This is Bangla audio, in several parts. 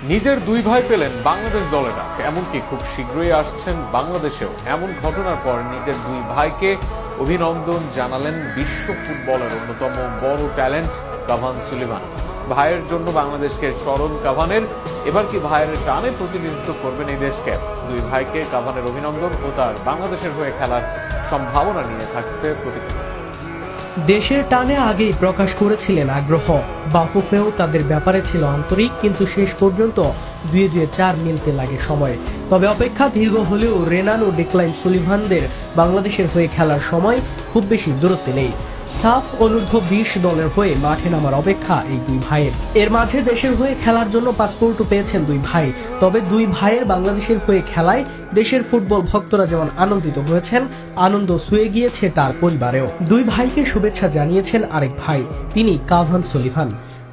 নিজের দুই ভাই পেলেন বাংলাদেশ দলেরা, এমনকি খুব শীঘ্রই আসছেন বাংলাদেশেও। এমন ঘটনার পর নিজের দুই ভাইকে অভিনন্দন জানালেন বিশ্ব ফুটবলের অন্যতম বড় ট্যালেন্ট কাভান সুলিভান। ভাইয়ের জন্য বাংলাদেশকে স্মরণ কাভানের। এবার কি ভাইয়ের টানে প্রতিনিধিত্ব করবেন এই দেশকে? দুই ভাইকে কাভানের অভিনন্দন ও তার বাংলাদেশের হয়ে খেলার সম্ভাবনা নিয়ে থাকছে প্রতিক্রিয়া। দেশের টানে আগেই প্রকাশ করেছিলেন আগ্রহ। বাফুফেও তাদের ব্যাপারে ছিল আন্তরিক, কিন্তু শেষ পর্যন্ত 2-4 মিলতে লাগে সময়। তবে অপেক্ষা দীর্ঘ হলেও রেনান ও ডিক্লাইন সুলিভানদের বাংলাদেশের হয়ে খেলার সময় খুব বেশি দূরত্বে নেই। সাফ অনূর্ধ্ব 20 দলের হয়ে মাঠে নামার অপেক্ষা এই দুই ভাইয়ের। এর মাঝে দেশের হয়ে খেলার জন্য পাসপোর্টও পেয়েছেন দুই ভাই। তবে দুই ভাইয়ের বাংলাদেশের হয়ে খেলায় দেশের ফুটবল ভক্তরা যেমন আনন্দিত হয়েছেন, আনন্দ ছুঁয়ে গিয়েছে তার পরিবারেও। দুই ভাইকে শুভেচ্ছা জানিয়েছেন আরেক ভাই, তিনি কাভান সুলিভান।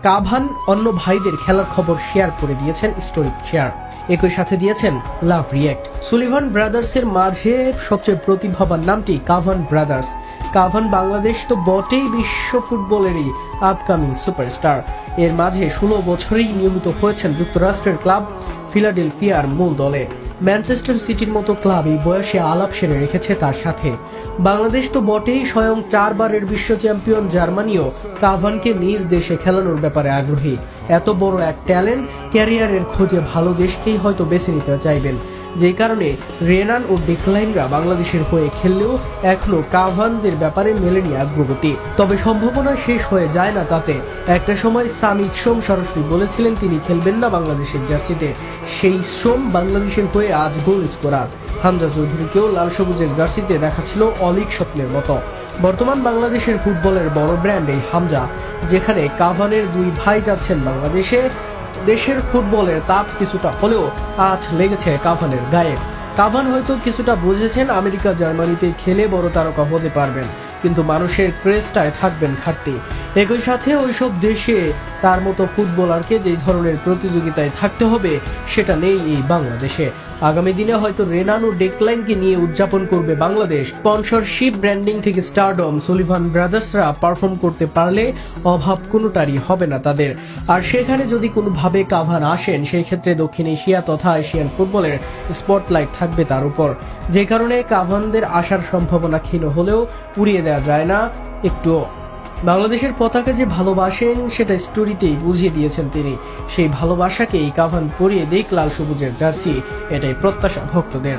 কাভান অন্য ভাইদের খেলার খবর শেয়ার করে দিয়েছেন স্টোরি শেয়ার, একই সাথে দিয়েছেন লাভ রিয়েক্ট। সুলিভান ব্রাদার্সের মাঝে সবচেয়ে প্রতিভাবান নামটি কাভান ব্রাদার্স। কাভান বাংলাদেশ তো বটেই, বিশ্ব ফুটবলেরই আপকামিং সুপারস্টার। এর মাঝে 16 বছরেই নিয়মিত হয়েছেন যুক্তরাষ্ট্রের ক্লাব ফিলাডেলফিয়ার মূল দলে। ম্যানচেস্টার সিটির মতো ক্লাব এই বয়সে আলাপ সেরে রেখেছে তার সাথে। বাংলাদেশ তো বটেই, স্বয়ং 4 বারের বিশ্ব চ্যাম্পিয়ন জার্মানিও কাভানকে নিজ দেশে খেলানোর ব্যাপারে আগ্রহী। এত বড় এক ট্যালেন্ট, ক্যারিয়ারের খোঁজে ভালো দেশকেই হয়তো বেছে নিতে চাইবেন। যেই কারণে রেনান ও ডিক্লাইনরা বাংলাদেশের হয়ে খেললেও এখনো কাভানদের ব্যাপারে মেলেনি অগ্রগতি। তবে সম্ভাবনা শেষ হয়ে যায় না তাতে। একটা সময় সামিত সোম সরাসরি বলেছিলেন তিনি খেলবেন না বাংলাদেশের জার্সিতে। সেই সোম বাংলাদেশের হয়ে আজ গোল স্কোরার। হামজা চৌধুরীকেও লাল সবুজের জার্সিতে দেখা ছিল অলিক স্বপ্নের মতো। বর্তমান বাংলাদেশের ফুটবলের বড় ব্র্যান্ড এই হামজা, যেখানে কাভানের দুই ভাই যাচ্ছেন বাংলাদেশে। দেশের ফুটবলের তাপ কিছুটা হলেও আজ লেগেছে কাভানের গায়ে। কাভান হয়তো কিছুটা বুঝেছেন আমেরিকা জার্মানিতে খেলে বড় তারকা হতে পারবেন, কিন্তু মানুষের ক্রেজটায় থাকবেন ঘাটতি। একই সাথে ওইসব দেশে তার মতো ফুটবলারকে যে ধরনের প্রতিযোগিতায় থাকতে হবে সেটা নেই এই বাংলাদেশে। আগামী দিনে হয়তো রেনান ও ডেকলাইনকে নিয়ে উদযাপন করবে বাংলাদেশ। স্পন্সরশিপ, ব্র্যান্ডিং থেকে স্টারডম, সুলিভান ব্রাদার্সরা পারফর্ম করতে পারলে অভাব কোনোটারই হবে না তাদের। আর সেখানে যদি কোনোভাবে কাভান আসেন, সেই ক্ষেত্রে দক্ষিণ এশিয়া তথা এশিয়ান ফুটবলের স্পটলাইট থাকবে তার উপর। যে কারণে কাভানদের আসার সম্ভাবনা ক্ষীণ হলেও উড়িয়ে দেওয়া যায় না একটুও। বাংলাদেশের পতাকা যে ভালোবাসেন সেটা স্টোরিতেই বুঝিয়ে দিয়েছেন তিনি। সেই ভালোবাসাকেই কাভান পরিয়ে দিক লাল সবুজের জার্সি, এটাই প্রত্যাশা ভক্তদের।